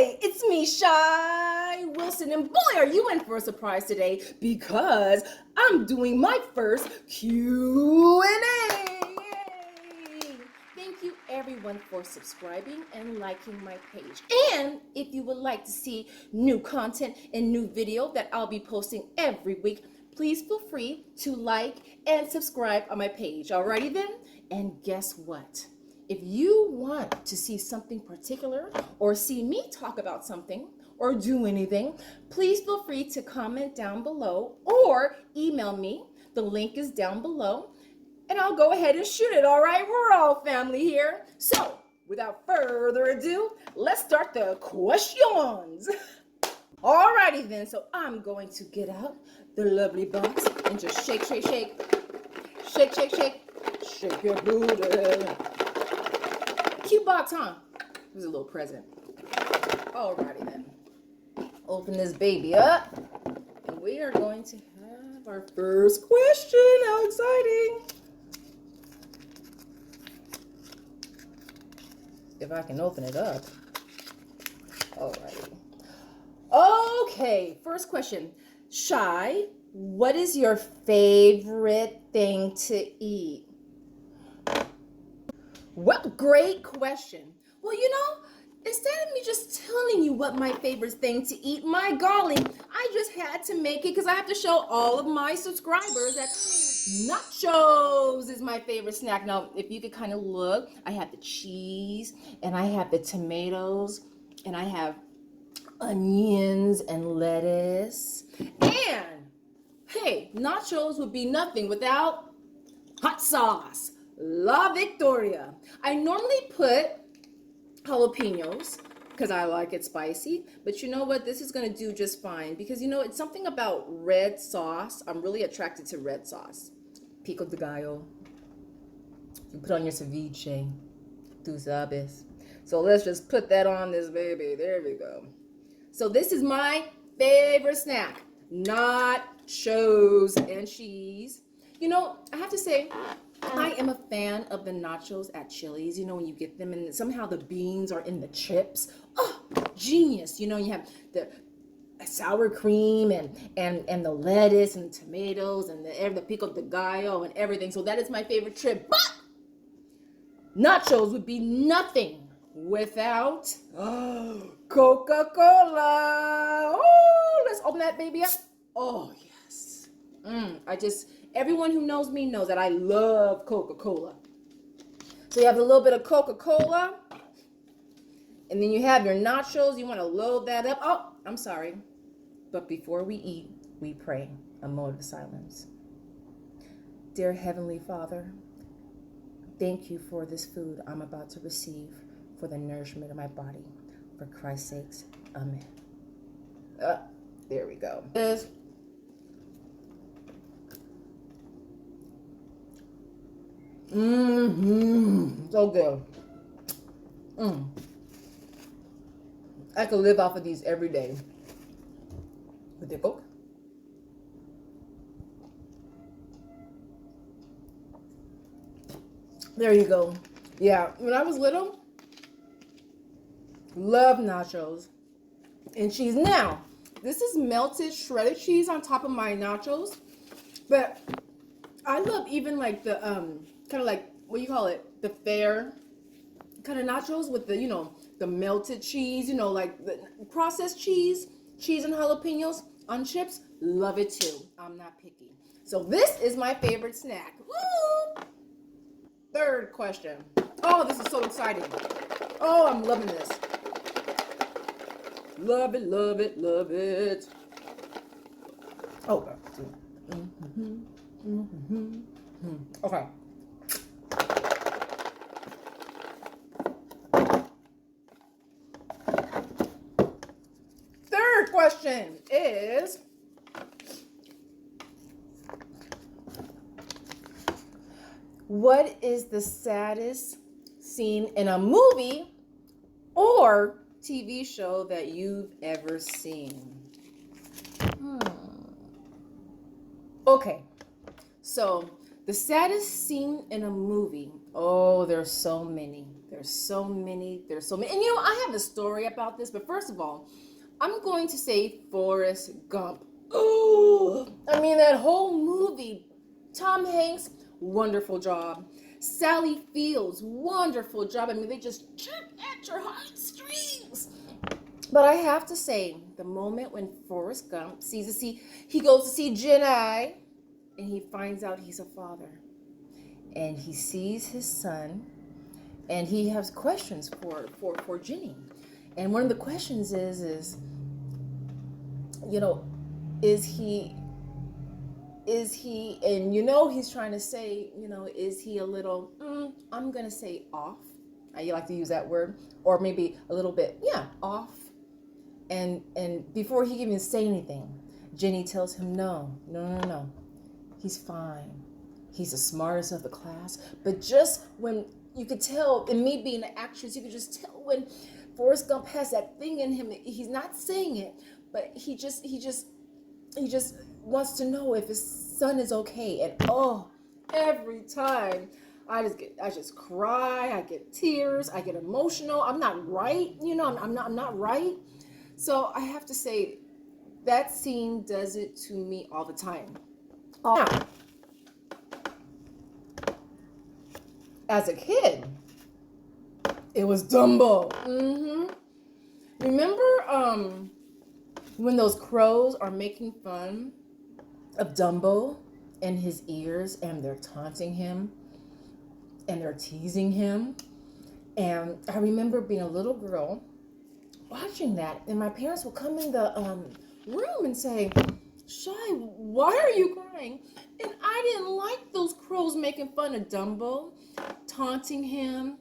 Hey, it's me, Shai Wilson, and boy, are you in for a surprise today because I'm doing my first Q&A. Yay! Thank you everyone for subscribing and liking my page. And if you would like to see new content and new video that I'll be posting every week, please feel free to like and subscribe on my page. Alrighty then? And guess what? If you want to see something particular or see me talk about something or do anything, please feel free to comment down below or email me. The link is down below and I'll go ahead and shoot it. All right, we're all family here. So without further ado, let's start the questions. Alrighty then, so I'm going to get out the lovely box and just shake, shake, shake, shake, shake, shake, shake your booty. Cute box, huh? It was a little present. Alrighty then. Open this baby up. And we are going to have our first question. How exciting. If I can open it up. Alrighty. Okay, first question. Shai, what is your favorite thing to eat? What great question. Well, you know, instead of me just telling you what my favorite thing to eat, my golly, I just had to make it because I have to show all of my subscribers that nachos is my favorite snack. Now, if you could kind of look, I have the cheese and I have the tomatoes and I have onions and lettuce. And hey, nachos would be nothing without hot sauce. La Victoria. I normally put jalapenos because I like it spicy, but you know what? This is going to do just fine because you know, it's something about red sauce. I'm really attracted to red sauce. Pico de gallo. You put on your ceviche. Tu sabes. So let's just put that on this baby. There we go. So this is my favorite snack. Nachos and cheese. You know, I have to say, I am a fan of the nachos at Chili's. You know, when you get them and somehow the beans are in the chips. Oh, genius. You know, you have the sour cream and the lettuce and the tomatoes and the pico de gallo and everything. So that is my favorite trip. But nachos would be nothing without Coca-Cola. Oh, let's open that baby up. Oh, yes. Everyone who knows me knows that I love Coca-Cola. So you have a little bit of Coca-Cola. And then you have your nachos. You want to load that up. Oh, I'm sorry. But before we eat, we pray. A moment of silence. Dear Heavenly Father, thank you for this food I'm about to receive for the nourishment of my body. For Christ's sakes, amen. There we go. So good. I could live off of these every day. With the Coke. There you go. Yeah, when I was little, loved nachos and cheese. Now, this is melted shredded cheese on top of my nachos, but I love even like the kind of like, what do you call it, the fair kind of nachos with the, you know, the melted cheese, you know, like the processed cheese and jalapenos on chips. Love it too. I'm not picky. So this is my favorite snack. Woo! Third question. Oh, this is so exciting. Oh, I'm loving this. Love it, love it, love it. Oh, okay. Third question is, what is the saddest scene in a movie or TV show that you've ever seen? Okay, so the saddest scene in a movie. Oh, there's so many. There's so many. And you know, I have a story about this, but first of all, I'm going to say Forrest Gump. Oh, I mean, that whole movie, Tom Hanks, wonderful job. Sally Fields, wonderful job. I mean, they just chirp at your heartstrings. But I have to say, the moment when Forrest Gump he goes to see Jenny, and he finds out he's a father. And he sees his son, and he has questions for Jenny. And one of the questions is, you know, is he, and you know, he's trying to say, you know, is he a little, I'm going to say off. You like to use that word, or maybe a little bit, yeah, off. And before he can even say anything, Jenny tells him, no. He's fine. He's the smartest of the class. But just when you could tell, and me being an actress, you could just tell when Forrest Gump has that thing in him. He's not saying it, but he just wants to know if his son is okay. And oh, every time I just cry. I get tears. I get emotional. I'm not right. You know, I'm not right. So I have to say, that scene does it to me all the time. Now, as a kid, it was Dumbo. Remember when those crows are making fun of Dumbo and his ears, and they're taunting him and they're teasing him? And I remember being a little girl watching that, and my parents would come in the room and say, Shai, why are you crying? And I didn't like those crows making fun of Dumbo, taunting him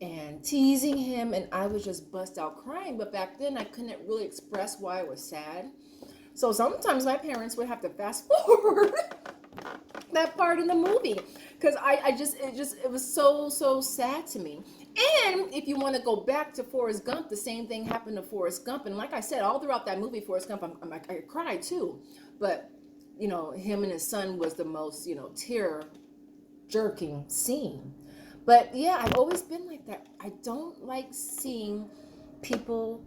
and teasing him, and I would just bust out crying. But back then I couldn't really express why I was sad. So sometimes my parents would have to fast forward that part in the movie, because it was so sad to me. And if you want to go back to Forrest Gump, the same thing happened to Forrest Gump. And like I said, all throughout that movie, Forrest Gump, I cried too. But, you know, him and his son was the most, you know, tear-jerking scene. But yeah, I've always been like that. I don't like seeing people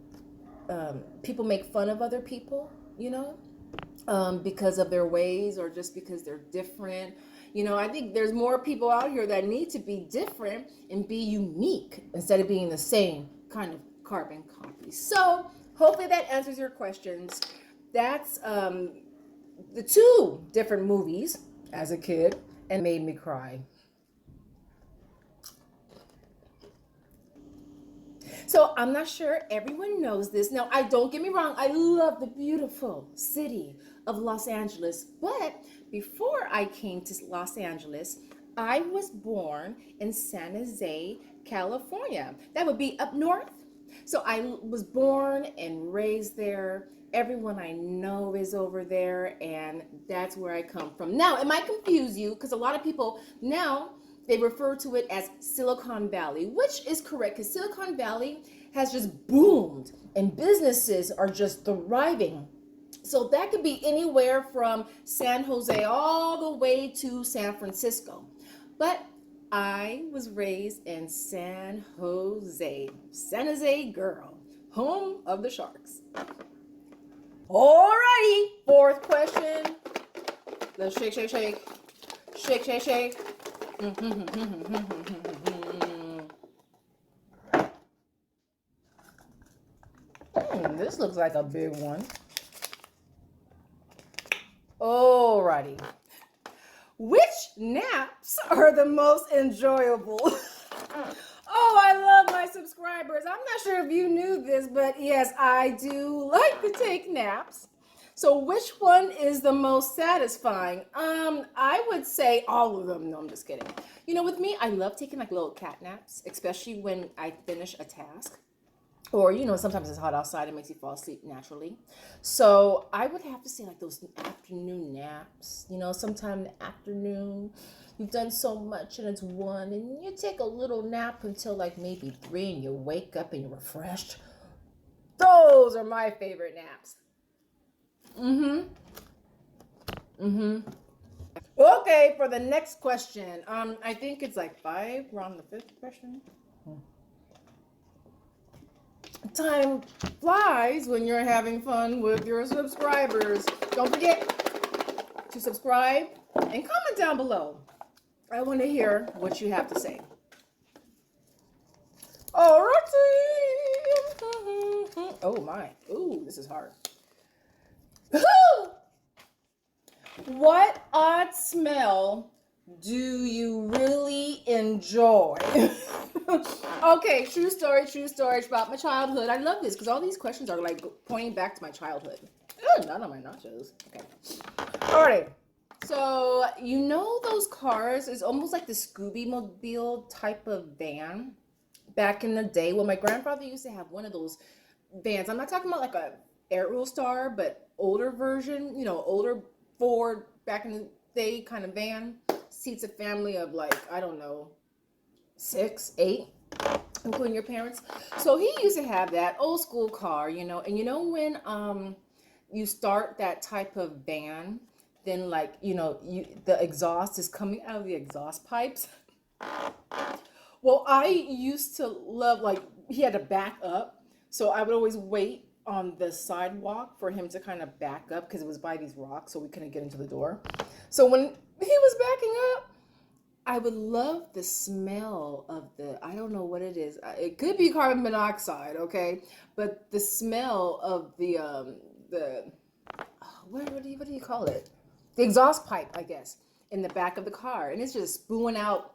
make fun of other people, you know, because of their ways, or just because they're different. You know, I think there's more people out here that need to be different and be unique instead of being the same kind of carbon copy. So hopefully that answers your questions. That's the two different movies as a kid and made me cry. So I'm not sure everyone knows this. Now, don't get me wrong, I love the beautiful city of Los Angeles, but before I came to Los Angeles, I was born in San Jose, California. That would be up north. So I was born and raised there. Everyone I know is over there, and that's where I come from. Now, it might confuse you, because a lot of people now, they refer to it as Silicon Valley, which is correct, because Silicon Valley has just boomed and businesses are just thriving. So that could be anywhere from San Jose all the way to San Francisco. But I was raised in San Jose girl, home of the Sharks. Alrighty, fourth question. Let's shake. This looks like a big one. Alrighty. Which naps are the most enjoyable? Oh, I love my subscribers. I'm not sure if you knew this, but yes, I do like to take naps. So which one is the most satisfying? I would say all of them. No, I'm just kidding. You know, with me, I love taking like little cat naps, especially when I finish a task. Or, you know, sometimes it's hot outside, it makes you fall asleep naturally. So I would have to say like those afternoon naps. You know, sometime in the afternoon, you've done so much and it's 1, and you take a little nap until like maybe 3, and you wake up and you're refreshed. Those are my favorite naps. Okay, for the next question. I think it's like 5. We're on the 5th question. time flies when you're having fun with your subscribers. Don't forget to subscribe and comment down below. I want to hear what you have to say. Alrighty. Oh my. Ooh, this is hard. What odd smell do you really enjoy? Okay, true story about my childhood. I love this because all these questions are like pointing back to my childhood. Ooh, none of my nachos. Okay. Alrighty. So, you know those cars is almost like the Scooby-Mobile type of van back in the day. Well, my grandfather used to have one of those vans. I'm not talking about like a Aerostar, but older version, you know, older Ford back in the day kind of van. Seats a family of like, I don't know, 6, 8, including your parents. So he used to have that old school car, you know, and you know when you start that type of van, then like, you know, the exhaust is coming out of the exhaust pipes. Well, I used to love, like, he had to back up. So I would always wait on the sidewalk for him to kind of back up because it was by these rocks, so we couldn't get into the door. So when he was backing up, I would love the smell of the, I don't know what it is. It could be carbon monoxide, okay? But the smell of what do you call it? The exhaust pipe, I guess, in the back of the car. And it's just spewing out,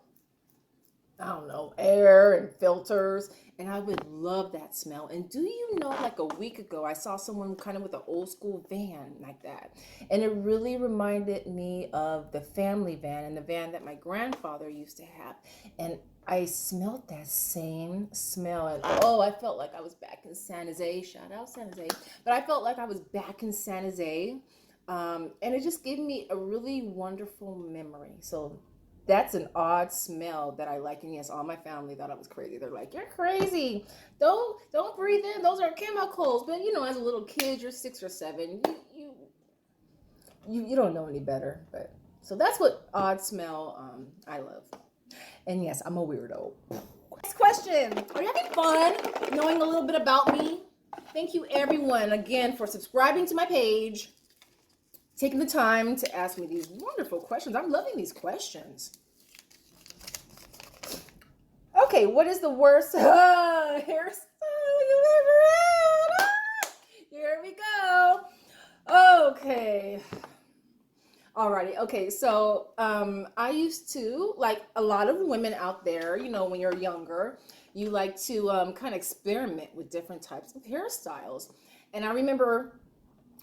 I don't know, air and filters. And I would love that smell. And do you know, like a week ago, I saw someone kind of with an old school van like that. And it really reminded me of the family van and the van that my grandfather used to have. And I smelled that same smell. And oh, I felt like I was back in San Jose. Shout out San Jose. But I felt like I was back in San Jose. And it just gave me a really wonderful memory. So that's an odd smell that I like. And yes, all my family thought I was crazy. They're like, "You're crazy. Don't breathe in. Those are chemicals." But you know, as a little kid, you're 6 or 7. You don't know any better. But so that's what odd smell I love. And yes, I'm a weirdo. Next question. Are you having fun knowing a little bit about me? Thank you everyone again for subscribing to my page, taking the time to ask me these wonderful questions. I'm loving these questions. Okay, what is the worst hairstyle you've ever had? Here we go. Okay. Alrighty. Okay, so I used to, like a lot of women out there, you know, when you're younger, you like to kind of experiment with different types of hairstyles. And I remember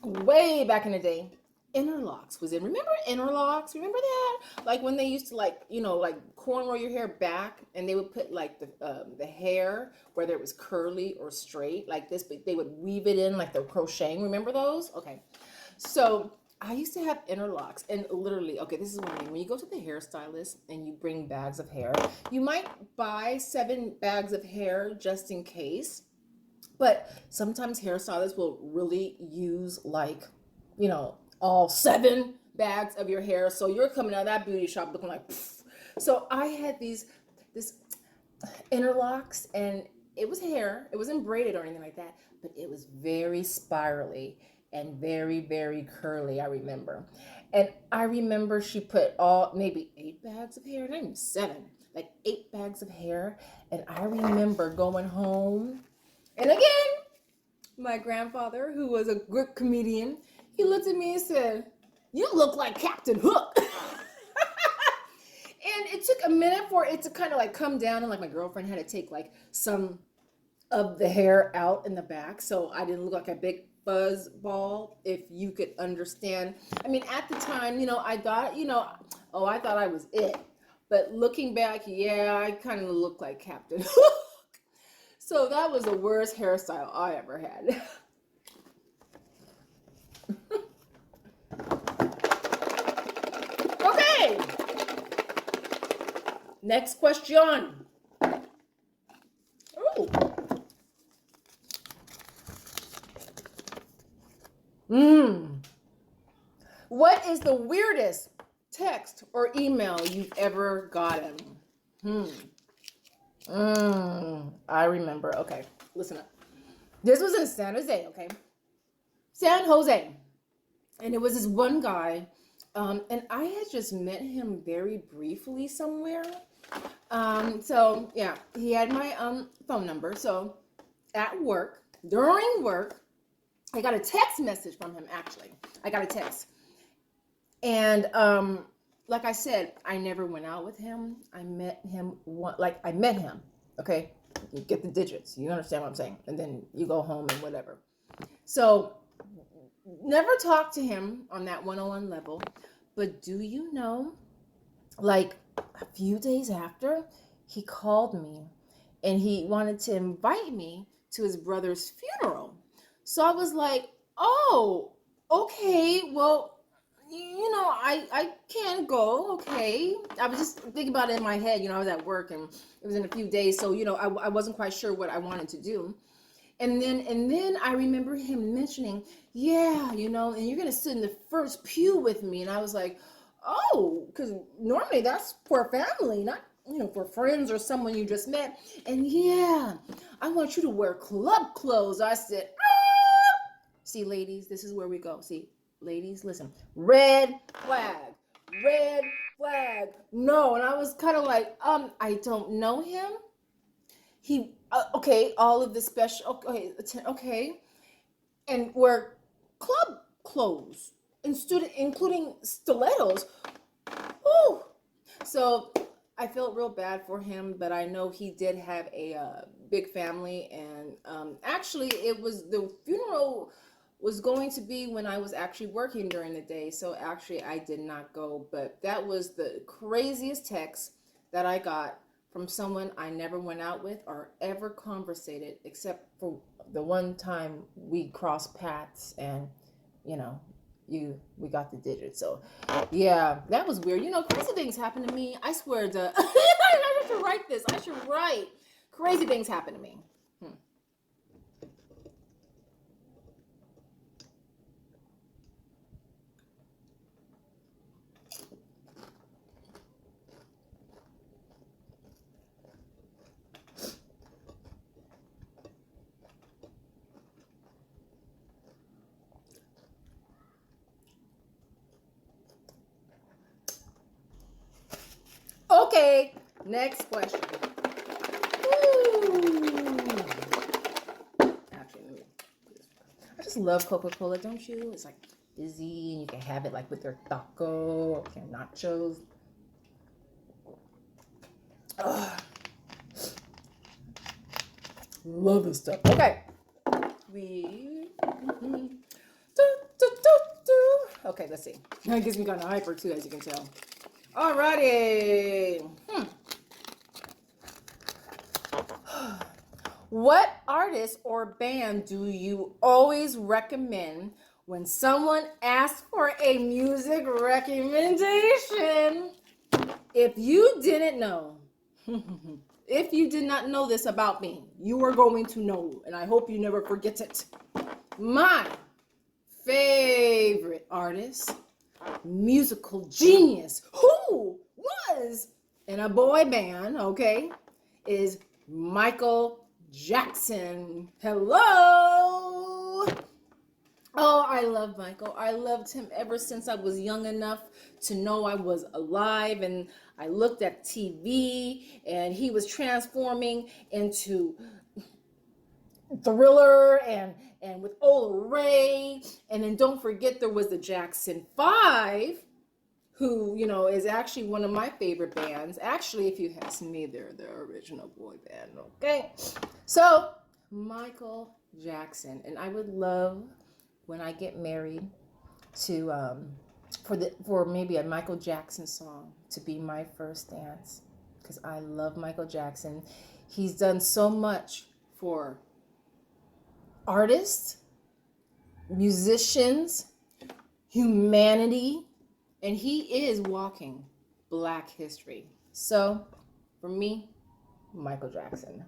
way back in the day, interlocks was in. Remember interlocks? Remember that? Like when they used to, like, you know, like cornrow your hair back, and they would put like the hair, whether it was curly or straight like this, but they would weave it in like the crocheting. Remember those? Okay. So I used to have interlocks, and literally, okay, this is one thing. When you go to the hairstylist and you bring bags of hair, you might buy 7 bags of hair just in case. But sometimes hairstylists will really use, like, you know, all 7 bags of your hair. So you're coming out of that beauty shop looking like, pfft. So I had this interlocks, and it was hair. It wasn't braided or anything like that, but it was very spirally and very, very curly, I remember. And I remember she put maybe 8 bags of hair, not even 7, like 8 bags of hair. And I remember going home, and again, my grandfather, who was a good comedian, he looked at me and said, "You look like Captain Hook." And it took a minute for it to kind of like come down, and like my girlfriend had to take like some of the hair out in the back so I didn't look like a big fuzz ball, if you could understand. I mean, at the time, you know, I thought, you know, oh, I thought I was it. But looking back, yeah, I kind of look like Captain Hook. So that was the worst hairstyle I ever had. Okay. Next question. Oh. What is the weirdest text or email you've ever gotten? I remember. Okay, listen up. This was in San Jose, okay? San Jose. And it was this one guy, and I had just met him very briefly somewhere. So yeah, he had my phone number. So at work, during work, I got a text message from him. Actually, I got a text, and like I said, I never went out with him. I met him I met him. Okay, you get the digits. You understand what I'm saying? And then you go home and whatever. So never talked to him on that one-on-one level. But do you know, like a few days after, he called me and he wanted to invite me to his brother's funeral. So I was like, oh, okay, well, I can go, okay. I was just thinking about it in my head, I was at work and it was in a few days, so, I wasn't quite sure what I wanted to do. And then I remember him mentioning, yeah, and you're going to sit in the first pew with me. And I was like, oh, because normally that's for family, not, for friends or someone you just met. And yeah, I want you to wear club clothes. I said, ah! See, ladies, this is where we go. See, ladies, listen, red flag, red flag. No. And I was kind of like, I don't know him. He, okay, all of the special, okay, and wear club clothes, including stilettos. Ooh. So I felt real bad for him, but I know he did have a big family, and actually, the funeral was going to be when I was actually working during the day, so actually I did not go, but that was the craziest text that I got from someone I never went out with or ever conversated, except for the one time we crossed paths and, we got the digits. So, yeah, that was weird. Crazy things happen to me. I swear to, I should write this. I should write. Crazy things happen to me. Okay, next question. Ooh. Actually, I just love Coca-Cola, don't you? It's like fizzy, and you can have it like with your taco or your nachos. Ugh. Love this stuff. Okay. Okay, let's see. That gets me kind of hyper too, as you can tell. Alrighty. What artist or band do you always recommend when someone asks for a music recommendation? If you didn't know, if you did not know this about me, you are going to know, and I hope you never forget it. My favorite artist, musical genius, who was in a boy band, okay, is Michael Jackson. Hello. Oh, I love Michael. I loved him ever since I was young enough to know I was alive, and I looked at TV and he was transforming into Thriller and with Ola Ray, and then don't forget there was the Jackson 5, who is actually one of my favorite bands. Actually, if you ask me, they're the original boy band. Okay, so Michael Jackson, and I would love when I get married to for maybe a Michael Jackson song to be my first dance, because I love Michael Jackson. He's done so much for artists, musicians, humanity, and he is walking Black history. So, for me, Michael Jackson.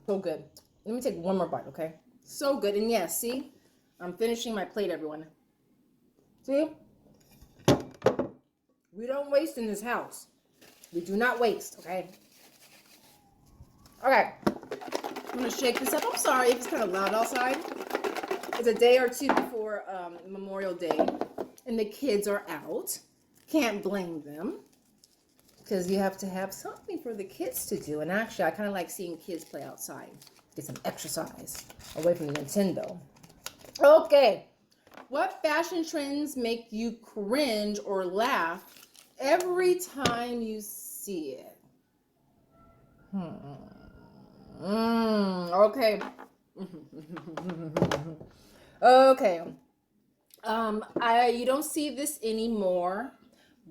So good. Let me take one more bite, okay? So good. And yes, see? I'm finishing my plate, everyone. See? We don't waste in this house. We do not waste, okay? All right. I'm going to shake this up. I'm sorry if it's kind of loud outside. It's a day or two before Memorial Day, and the kids are out. Can't blame them, because you have to have something for the kids to do. And actually, I kind of like seeing kids play outside. Get some exercise away from Nintendo. Okay. What fashion trends make you cringe or laugh every time you see it? Okay. Okay. You don't see this anymore,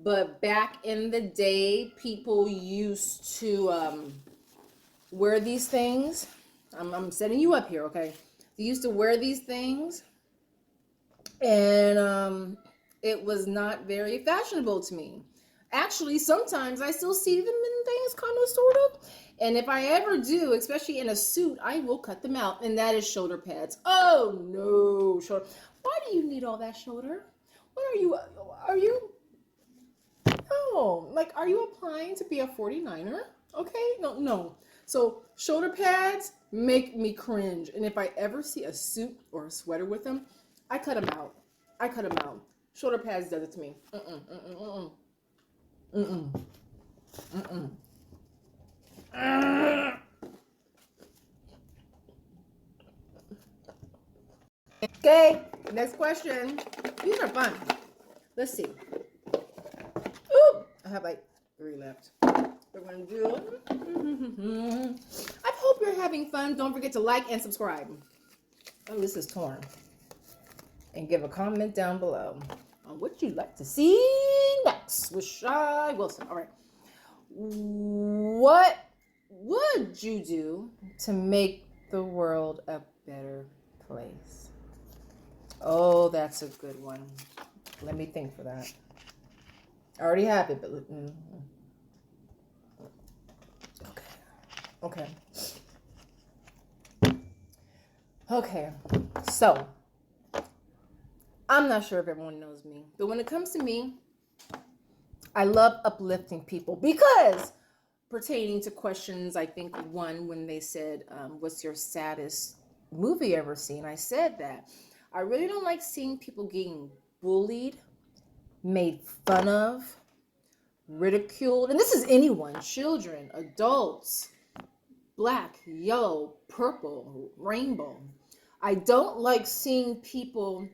but back in the day, people used to wear these things. I'm setting you up here, okay? They used to wear these things, and it was not very fashionable to me. Actually, sometimes I still see them in things, kind of, sort of. And if I ever do, especially in a suit, I will cut them out. And that is shoulder pads. Oh, no. Shoulder. Why do you need all that shoulder? What are you, oh, like, are you applying to be a 49er? Okay, no. So shoulder pads make me cringe. And if I ever see a suit or a sweater with them, I cut them out. Shoulder pads does it to me. Okay, next question. These are fun. Let's see. Ooh, I have like 3 left. We're gonna do. I hope you're having fun. Don't forget to like and subscribe. Oh, this is torn. And give a comment down below on what you'd like to see next with Shai Wilson. All right. What would you do to make the world a better place? Oh, that's a good one. Let me think for that. I already have it, but okay. So, I'm not sure if everyone knows me, but when it comes to me, I love uplifting people, because pertaining to questions, I think one, when they said, what's your saddest movie you ever seen? I said that I really don't like seeing people getting bullied, made fun of, ridiculed. And this is anyone, children, adults, black, yellow, purple, rainbow. I don't like seeing people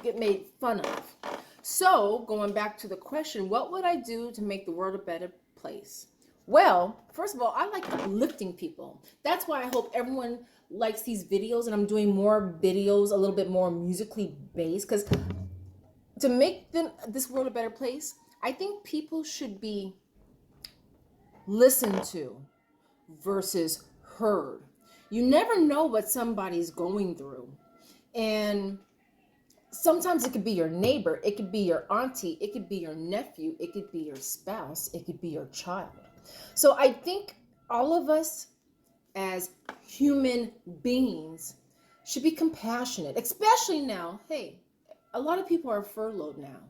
get made fun of. So, going back to the question, what would I do to make the world a better place? Well, first of all, I like uplifting people. That's why I hope everyone likes these videos, and I'm doing more videos, a little bit more musically based, because to make this world a better place, I think people should be listened to versus heard. You never know what somebody's going through. And sometimes it could be your neighbor, it could be your auntie, it could be your nephew, it could be your spouse, it could be your child. So I think all of us as human beings should be compassionate, especially now. Hey, a lot of people are furloughed now.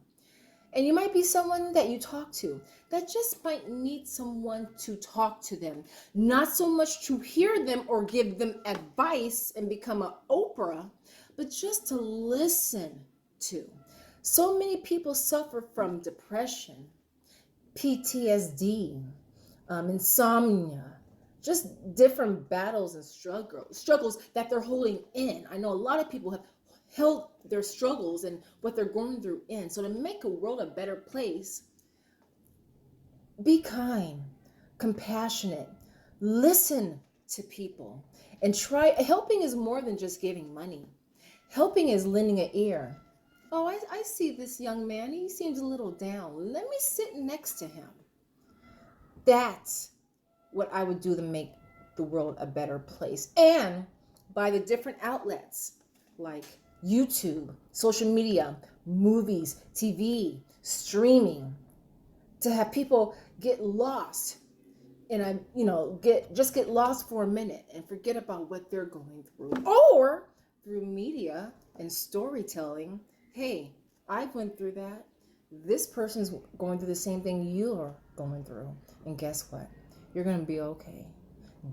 And you might be someone that you talk to that just might need someone to talk to them. Not so much to hear them or give them advice and become an Oprah, but just to listen to. So many people suffer from depression, PTSD, insomnia, just different battles and struggles that they're holding in. I know a lot of people have held their struggles and what they're going through in. So to make the world a better place, be kind, compassionate, listen to people, and try. Helping is more than just giving money. Helping is lending an ear. Oh, I see this young man. He seems a little down. Let me sit next to him. That's what I would do to make the world a better place. And by the different outlets like YouTube, social media, movies, TV, streaming, to have people get lost and get lost for a minute and forget about what they're going through. Or through media and storytelling, hey, I went through that. this person's going through the same thing you're going through. And guess what? You're going to be okay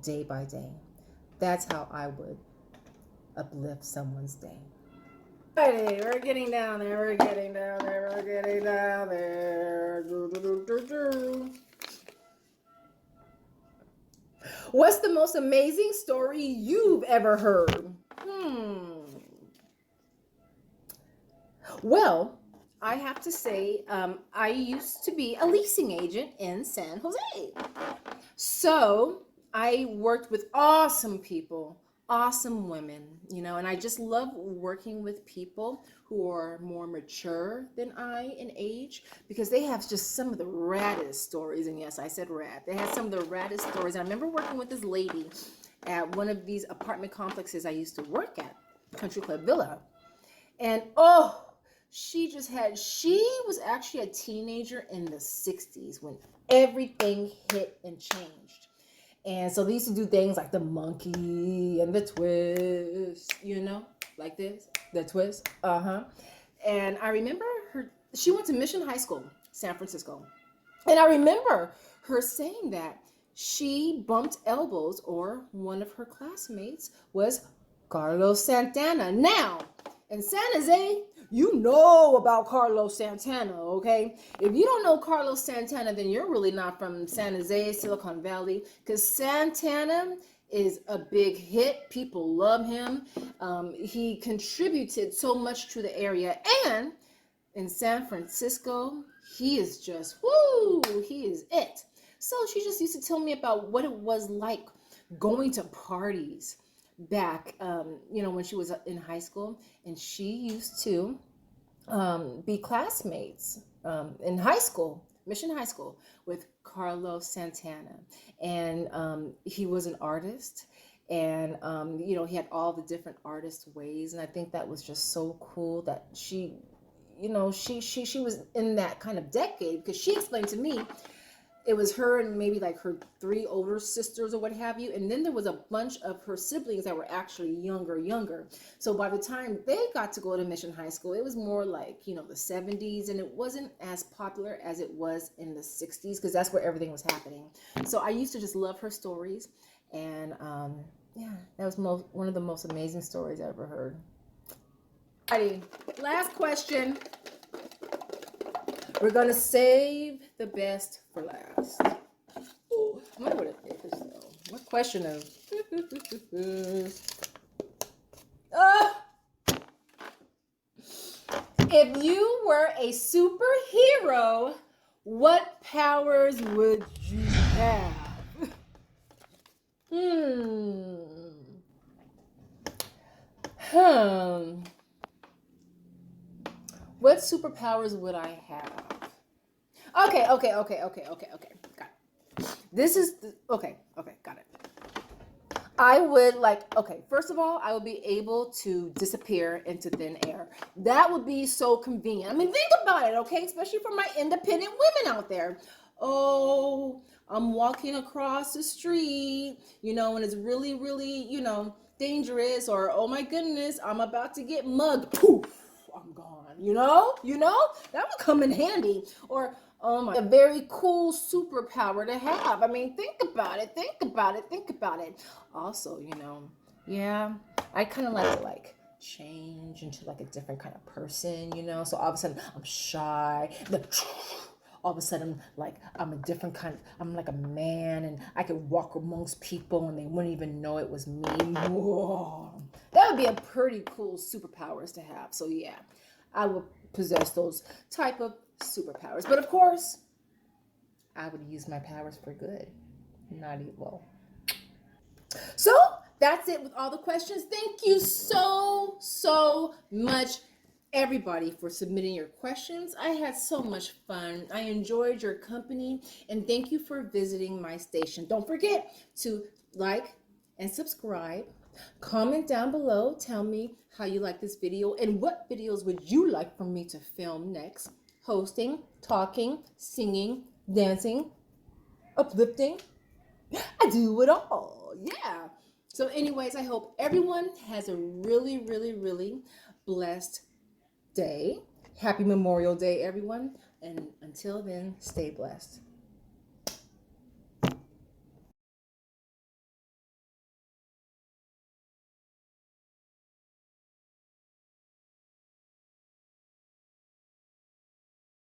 day by day. That's how I would uplift someone's day. Alrighty, we're getting down there. We're getting down there. We're getting down there. What's the most amazing story you've ever heard? Well, I have to say, I used to be a leasing agent in San Jose. So I worked with awesome people, awesome women, you know, and I just love working with people who are more mature than I in age, because they have just some of the raddest stories. And yes, I said rad. They had some of the raddest stories. I remember working with this lady at one of these apartment complexes I used to work at, Country Club Villa. And she was actually a teenager in the 60s when everything hit and changed. And so they used to do things like the monkey and the twist, you know, like this, the twist. And I remember she went to Mission High School, San Francisco. And I remember her saying that she bumped elbows, or one of her classmates was Carlos Santana. Now, in San Jose, you know about Carlos Santana, okay? If you don't know Carlos Santana, then you're really not from San Jose, Silicon Valley, because Santana is a big hit. People love him. He contributed so much to the area. And in San Francisco, he is just, he is it. So she just used to tell me about what it was like going to parties back, when she was in high school. And she used to be classmates in high school, Mission High School, with Carlos Santana. And he was an artist. And, he had all the different artist ways. And I think that was just so cool that she was in that kind of decade, because she explained to me it was her and maybe like her 3 older sisters or what have you. And then there was a bunch of her siblings that were actually younger. So by the time they got to go to Mission High School, it was more like, the 70s, and it wasn't as popular as it was in the 60s, because that's where everything was happening. So I used to just love her stories. And that was one of the most amazing stories I ever heard. Alrighty, last question. We're going to save the best for last. Ooh, I wonder what it is, though. What question of... If you were a superhero, what powers would you have? What superpowers would I have? Okay. Got it. This is, okay, got it. I would first of all, I would be able to disappear into thin air. That would be so convenient. I mean, think about it, okay? Especially for my independent women out there. Oh, I'm walking across the street, and it's really, really, dangerous, or oh my goodness, I'm about to get mugged. Poof, I'm gone. That would come in handy. Or a very cool superpower to have. I mean, think about it. Also, I kind of like to change into like a different kind of person, so all of a sudden I'm shy. All of a sudden, I'm a different kind I'm like a man, and I could walk amongst people and they wouldn't even know it was me. Whoa. That would be a pretty cool superpowers to have. So yeah, I would possess those type of superpowers. But of course, I would use my powers for good, not evil. So that's it with all the questions. Thank you so much, everybody, for submitting your questions. I had so much fun. I enjoyed your company, and thank you for visiting my station. Don't forget to like and subscribe. Comment down below. Tell me how you like this video and what videos would you like for me to film next. Hosting, talking, singing, dancing, uplifting. I do it all. Yeah. So anyways, I hope everyone has a really, really, really blessed day. Happy Memorial Day, everyone. And until then, stay blessed.